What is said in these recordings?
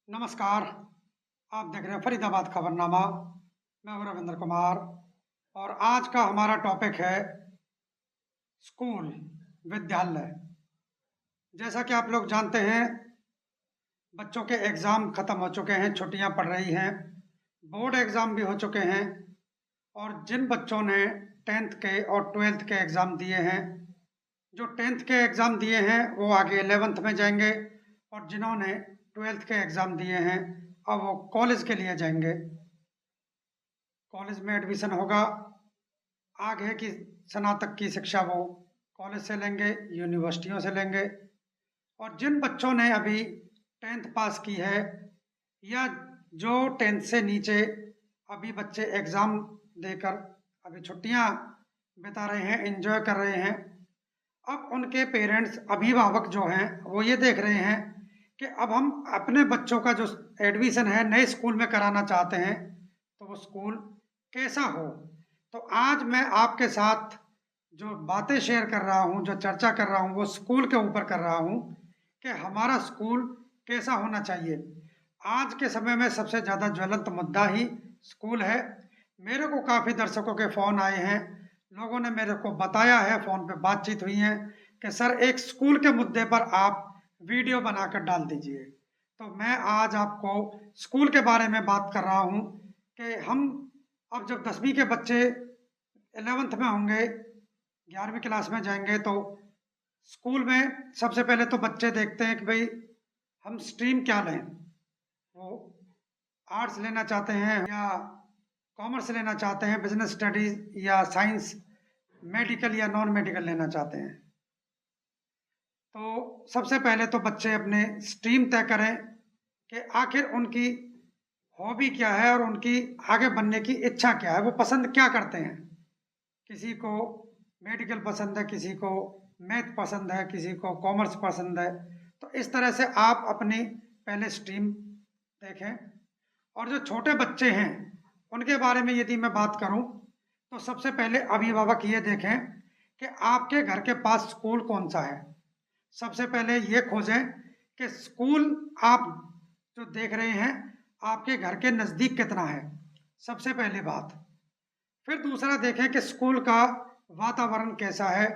नमस्कार। आप देख रहे हैं फरीदाबाद खबरनामा। मैं हूं रविंद्र कुमार और आज का हमारा टॉपिक है स्कूल, विद्यालय। जैसा कि आप लोग जानते हैं, बच्चों के एग्ज़ाम ख़त्म हो चुके हैं, छुट्टियां पड़ रही हैं, बोर्ड एग्ज़ाम भी हो चुके हैं। और जिन बच्चों ने 10th के और 12th के एग्ज़ाम दिए हैं, जो 10th के एग्ज़ाम दिए हैं वो आगे 11th में जाएंगे, और जिन्होंने 12th के एग्ज़ाम दिए हैं अब वो कॉलेज के लिए जाएंगे। कॉलेज में एडमिशन होगा, आगे की स्नातक की शिक्षा वो कॉलेज से लेंगे, यूनिवर्सिटियों से लेंगे। और जिन बच्चों ने अभी 10th पास की है, या जो 10th से नीचे अभी बच्चे एग्ज़ाम देकर अभी छुट्टियां बिता रहे हैं, एंजॉय कर रहे हैं, अब उनके पेरेंट्स, अभिभावक जो हैं वो ये देख रहे हैं कि अब हम अपने बच्चों का जो एडमिशन है नए स्कूल में कराना चाहते हैं, तो वो स्कूल कैसा हो। तो आज मैं आपके साथ जो बातें शेयर कर रहा हूँ, जो चर्चा कर रहा हूँ, वो स्कूल के ऊपर कर रहा हूँ कि हमारा स्कूल कैसा होना चाहिए। आज के समय में सबसे ज़्यादा ज्वलंत मुद्दा ही स्कूल है। मेरे को काफ़ी दर्शकों के फ़ोन आए हैं, लोगों ने मेरे को बताया है, फ़ोन पे बातचीत हुई है कि सर एक स्कूल के मुद्दे पर आप वीडियो बनाकर डाल दीजिए। तो मैं आज आपको स्कूल के बारे में बात कर रहा हूँ कि हम अब जब 10वीं के बच्चे 11th में होंगे, 11वीं क्लास में जाएंगे, तो स्कूल में सबसे पहले तो बच्चे देखते हैं कि भाई हम स्ट्रीम क्या लें। वो आर्ट्स लेना चाहते हैं या कॉमर्स लेना चाहते हैं, बिजनेस स्टडीज या साइंस, मेडिकल या नॉन मेडिकल लेना चाहते हैं। तो सबसे पहले तो बच्चे अपने स्ट्रीम तय करें कि आखिर उनकी हॉबी क्या है और उनकी आगे बनने की इच्छा क्या है, वो पसंद क्या करते हैं। किसी को मेडिकल पसंद है, किसी को मैथ पसंद है, किसी को कॉमर्स पसंद है। तो इस तरह से आप अपनी पहले स्ट्रीम देखें। और जो छोटे बच्चे हैं उनके बारे में यदि मैं बात करूं, तो सबसे पहले अभिभावक ये देखें कि आपके घर के पास स्कूल कौन सा है। सबसे पहले ये खोजें कि स्कूल आप जो देख रहे हैं आपके घर के नज़दीक कितना है, सबसे पहली बात। फिर दूसरा देखें कि स्कूल का वातावरण कैसा है,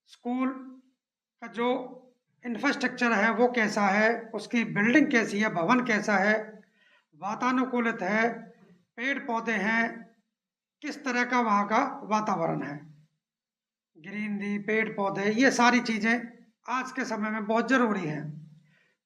स्कूल का जो इंफ्रास्ट्रक्चर है वो कैसा है, उसकी बिल्डिंग कैसी है, भवन कैसा है, वातानुकूलित है, पेड़ पौधे हैं, किस तरह का वहाँ का वातावरण है। ग्रीनरी, पेड़ पौधे, ये सारी चीज़ें आज के समय में बहुत ज़रूरी हैं।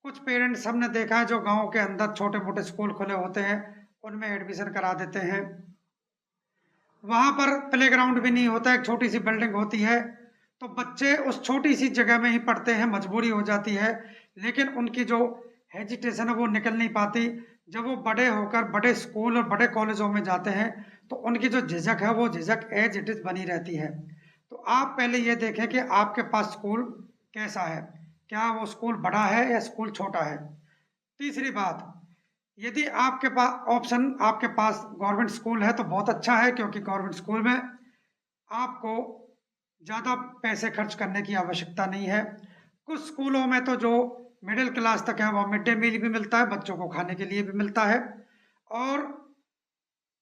कुछ पेरेंट्स हमने देखा है जो गांव के अंदर छोटे मोटे स्कूल खुले होते हैं उनमें एडमिशन करा देते हैं। वहाँ पर प्लेग्राउंड भी नहीं होता, एक छोटी सी बिल्डिंग होती है, तो बच्चे उस छोटी सी जगह में ही पढ़ते हैं, मजबूरी हो जाती है। लेकिन उनकी जो हेजिटेशन है वो निकल नहीं पाती। जब वो बड़े होकर बड़े स्कूल और बड़े कॉलेजों में जाते हैं तो उनकी जो झिझक है वो झिझक एज इट इज़ बनी रहती है। तो आप पहले ये देखें कि आपके पास स्कूल कैसा है, क्या वो स्कूल बड़ा है या स्कूल छोटा है। तीसरी बात, यदि आपके पास ऑप्शन, आपके पास गवर्नमेंट स्कूल है तो बहुत अच्छा है, क्योंकि गवर्नमेंट स्कूल में आपको ज़्यादा पैसे खर्च करने की आवश्यकता नहीं है। कुछ स्कूलों में तो जो मिडिल क्लास तक है वह मिड डे मील भी मिलता है, बच्चों को खाने के लिए भी मिलता है। और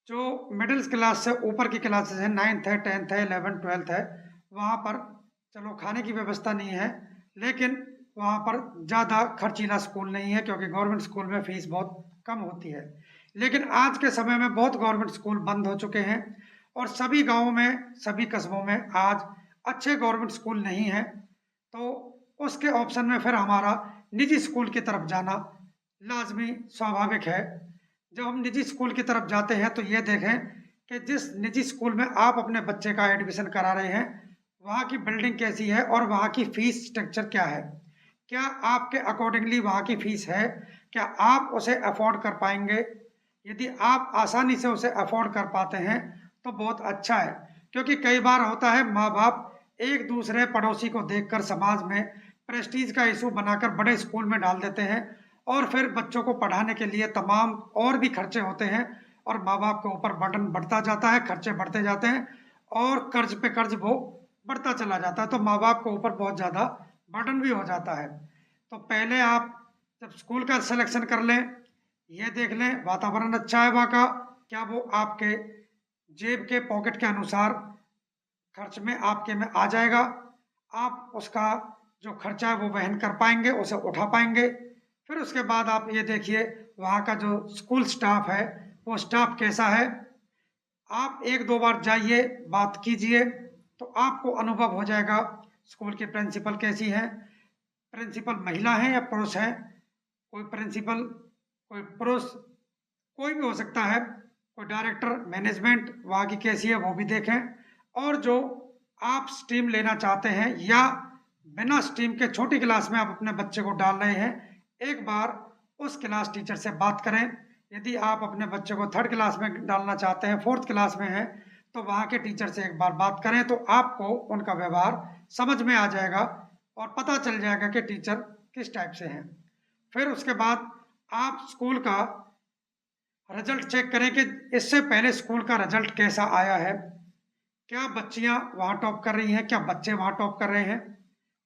जो मिडिल क्लास से ऊपर की क्लासेस है, 9th है, 10th है, 11th 12th है, वहाँ पर चलो खाने की व्यवस्था नहीं है, लेकिन वहाँ पर ज़्यादा खर्चीला स्कूल नहीं है, क्योंकि गवर्नमेंट स्कूल में फ़ीस बहुत कम होती है। लेकिन आज के समय में बहुत गवर्नमेंट स्कूल बंद हो चुके हैं और सभी गाँवों में, सभी कस्बों में आज अच्छे गवर्नमेंट स्कूल नहीं हैं। तो उसके ऑप्शन में फिर हमारा निजी स्कूल की तरफ जाना लाजमी, स्वाभाविक है। जब हम निजी स्कूल की तरफ जाते हैं तो ये देखें कि जिस निजी स्कूल में आप अपने बच्चे का एडमिशन करा रहे हैं वहाँ की बिल्डिंग कैसी है और वहाँ की फीस स्ट्रक्चर क्या है। क्या आपके अकॉर्डिंगली वहाँ की फीस है, क्या आप उसे अफोर्ड कर पाएंगे। यदि आप आसानी से उसे अफोर्ड कर पाते हैं तो बहुत अच्छा है, क्योंकि कई बार होता है माँ बाप एक दूसरे पड़ोसी को देखकर समाज में प्रेस्टीज का इशू बनाकर बड़े स्कूल में डाल देते हैं, और फिर बच्चों को पढ़ाने के लिए तमाम और भी खर्चे होते हैं और माँ बाप के ऊपर बर्डन बढ़ता जाता है, खर्चे बढ़ते जाते हैं और कर्ज पे कर्ज वो बढ़ता चला जाता है, तो माँ बाप के ऊपर बहुत ज़्यादा बर्डन भी हो जाता है। तो पहले आप जब स्कूल का सिलेक्शन कर लें, ये देख लें वातावरण अच्छा है वहाँ का, क्या वो आपके जेब के पॉकेट के अनुसार खर्च में आपके में आ जाएगा, आप उसका जो खर्चा है वो वहन कर पाएंगे, उसे उठा पाएंगे। फिर उसके बाद आप ये देखिए वहाँ का जो स्कूल स्टाफ है वो स्टाफ कैसा है। आप एक दो बार जाइए, बात कीजिए, तो आपको अनुभव हो जाएगा स्कूल की प्रिंसिपल कैसी है। प्रिंसिपल महिला है या पुरुष है, कोई प्रिंसिपल, कोई पुरुष, कोई भी हो सकता है, कोई डायरेक्टर, मैनेजमेंट वहाँ की कैसी है वो भी देखें। और जो आप स्ट्रीम लेना चाहते हैं या बिना स्ट्रीम के छोटी क्लास में आप अपने बच्चे को डाल रहे हैं, एक बार उस क्लास टीचर से बात करें। यदि आप अपने बच्चे को थर्ड क्लास में डालना चाहते हैं, फोर्थ क्लास में है, तो वहाँ के टीचर से एक बार बात करें, तो आपको उनका व्यवहार समझ में आ जाएगा और पता चल जाएगा कि टीचर किस टाइप से हैं। फिर उसके बाद आप स्कूल का रिजल्ट चेक करें कि इससे पहले स्कूल का रिजल्ट कैसा आया है, क्या बच्चियां वहाँ टॉप कर रही हैं, क्या बच्चे वहाँ टॉप कर रहे हैं।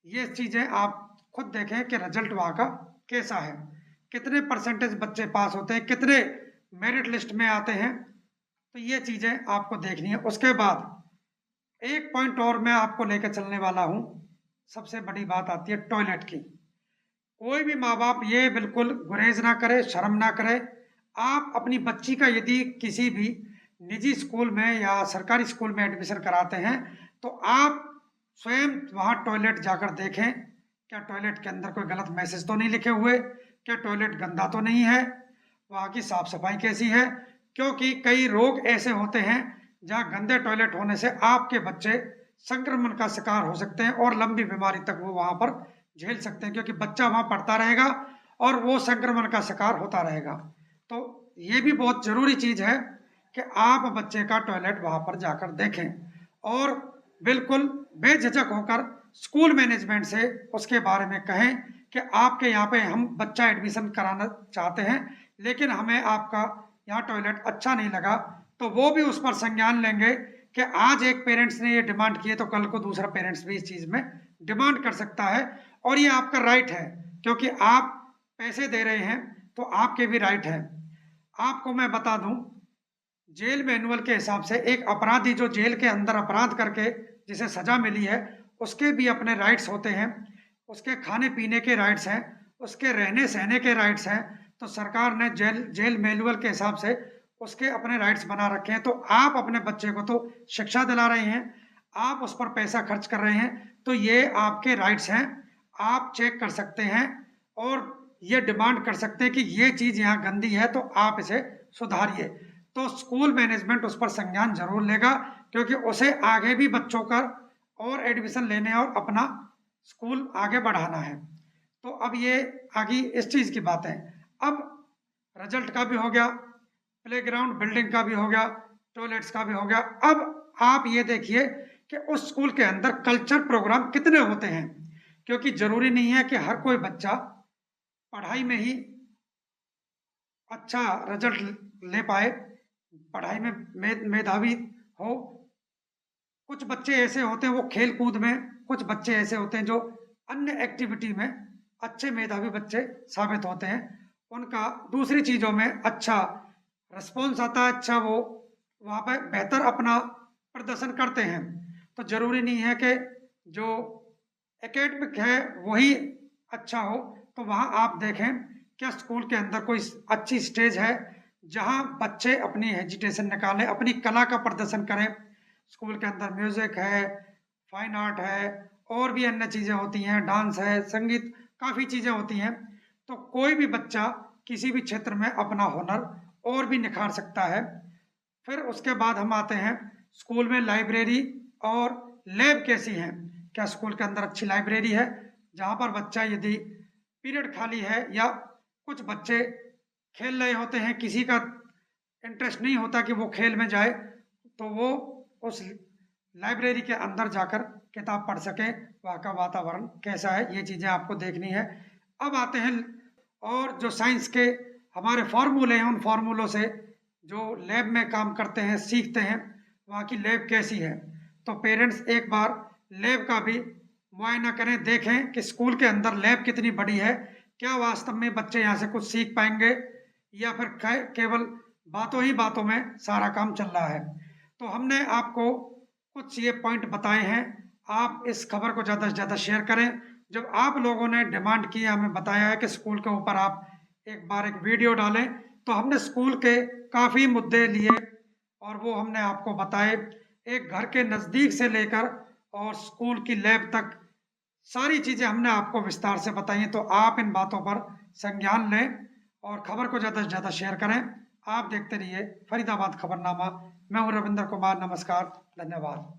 ये चीज़ें आप खुद देखें कि रिजल्ट वहाँ का कैसा है, कितने परसेंटेज बच्चे पास होते हैं, कितने मेरिट लिस्ट में आते हैं, तो ये चीज़ें आपको देखनी है। उसके बाद एक पॉइंट और मैं आपको लेकर चलने वाला हूँ, सबसे बड़ी बात आती है टॉयलेट की। कोई भी माँ बाप ये बिल्कुल गुरेज ना करे, शर्म ना करे। आप अपनी बच्ची का यदि किसी भी निजी स्कूल में या सरकारी स्कूल में एडमिशन कराते हैं, तो आप स्वयं वहाँ टॉयलेट जाकर देखें, क्या टॉयलेट के अंदर कोई गलत मैसेज तो नहीं लिखे हुए, क्या टॉयलेट गंदा तो नहीं है, वहाँ की साफ सफाई कैसी है। क्योंकि कई रोग ऐसे होते हैं जहाँ गंदे टॉयलेट होने से आपके बच्चे संक्रमण का शिकार हो सकते हैं और लंबी बीमारी तक वो वहाँ पर झेल सकते हैं, क्योंकि बच्चा वहाँ पढ़ता रहेगा और वो संक्रमण का शिकार होता रहेगा। तो ये भी बहुत जरूरी चीज है कि आप बच्चे का टॉयलेट वहां पर जाकर देखें और बिल्कुल बेझिझक होकर स्कूल मैनेजमेंट से उसके बारे में कहें कि आपके यहाँ पे हम बच्चा एडमिशन कराना चाहते हैं, लेकिन हमें आपका यहाँ टॉयलेट अच्छा नहीं लगा। तो वो भी उस पर संज्ञान लेंगे कि आज एक पेरेंट्स ने ये डिमांड की है तो कल को दूसरा पेरेंट्स भी इस चीज में डिमांड कर सकता है, और ये आपका राइट है, क्योंकि आप पैसे दे रहे हैं तो आपके भी राइट है। आपको मैं बता दूं, जेल मैनुअल के हिसाब से एक अपराधी जो जेल के अंदर अपराध करके जिसे सजा मिली है, उसके भी अपने राइट्स होते हैं, उसके खाने पीने के राइट्स हैं, उसके रहने सहने के राइट्स हैं। तो सरकार ने जेल मैनुअल के हिसाब से उसके अपने राइट्स बना रखे हैं। तो आप अपने बच्चे को तो शिक्षा दिला रहे हैं, आप उस पर पैसा खर्च कर रहे हैं, तो ये आपके राइट्स हैं, आप चेक कर सकते हैं और ये डिमांड कर सकते हैं कि ये चीज यहाँ गंदी है तो आप इसे सुधारिए। तो स्कूल मैनेजमेंट उस पर संज्ञान जरूर लेगा, क्योंकि उसे आगे भी बच्चों का और एडमिशन लेने और अपना स्कूल आगे बढ़ाना है। तो अब ये आगे इस चीज की बात है। अब रिजल्ट का भी हो गया, प्लेग्राउंड बिल्डिंग का भी हो गया, टॉयलेट्स का भी हो गया। अब आप ये देखिए कि उस स्कूल के अंदर कल्चर प्रोग्राम कितने होते हैं, क्योंकि जरूरी नहीं है कि हर कोई बच्चा पढ़ाई में ही अच्छा रिजल्ट ले पाए, पढ़ाई में मेधावी हो। कुछ बच्चे ऐसे होते हैं वो खेल कूद में, कुछ बच्चे ऐसे होते हैं जो अन्य एक्टिविटी में अच्छे मेधावी बच्चे साबित होते हैं, उनका दूसरी चीजों में अच्छा रिस्पॉन्स आता है, अच्छा वो वहाँ पे बेहतर अपना प्रदर्शन करते हैं। तो जरूरी नहीं है कि जो एकेडमिक है वही अच्छा हो। तो वहाँ आप देखें क्या स्कूल के अंदर कोई अच्छी स्टेज है जहाँ बच्चे अपनी हेजिटेशन निकालें, अपनी कला का प्रदर्शन करें। स्कूल के अंदर म्यूजिक है, फाइन आर्ट है, और भी अन्य चीजें होती हैं, डांस है, संगीत, काफी चीजें होती हैं। तो कोई भी बच्चा किसी भी क्षेत्र में अपना हुनर और भी निखार सकता है। फिर उसके बाद हम आते हैं स्कूल में लाइब्रेरी और लैब कैसी हैं। क्या स्कूल के अंदर अच्छी लाइब्रेरी है जहाँ पर बच्चा यदि पीरियड खाली है या कुछ बच्चे खेल रहे होते हैं, किसी का इंटरेस्ट नहीं होता कि वो खेल में जाए, तो वो उस लाइब्रेरी के अंदर जाकर किताब पढ़ सके, वहाँ का वातावरण कैसा है, ये चीज़ें आपको देखनी है। अब आते हैं और जो साइंस के हमारे फॉर्मूले हैं, उन फॉर्मूलों से जो लैब में काम करते हैं, सीखते हैं, वहाँ की लैब कैसी है। तो पेरेंट्स एक बार लैब का भी मुआयना करें, देखें कि स्कूल के अंदर लैब कितनी बड़ी है, क्या वास्तव में बच्चे यहाँ से कुछ सीख पाएंगे, या फिर केवल बातों ही बातों में सारा काम चल रहा है। तो हमने आपको कुछ ये पॉइंट बताए हैं। आप इस खबर को ज़्यादा से ज़्यादा शेयर करें। जब आप लोगों ने डिमांड की, हमें बताया है कि स्कूल के ऊपर आप एक बार एक वीडियो डालें, तो हमने स्कूल के काफ़ी मुद्दे लिए और वो हमने आपको बताए, एक घर के नज़दीक से लेकर और स्कूल की लैब तक सारी चीज़ें हमने आपको विस्तार से बताई हैं। तो आप इन बातों पर संज्ञान लें और खबर को ज़्यादा से ज़्यादा शेयर करें। आप देखते रहिए फरीदाबाद खबरनामा। मैं हूं रविंद्र कुमार। नमस्कार, धन्यवाद।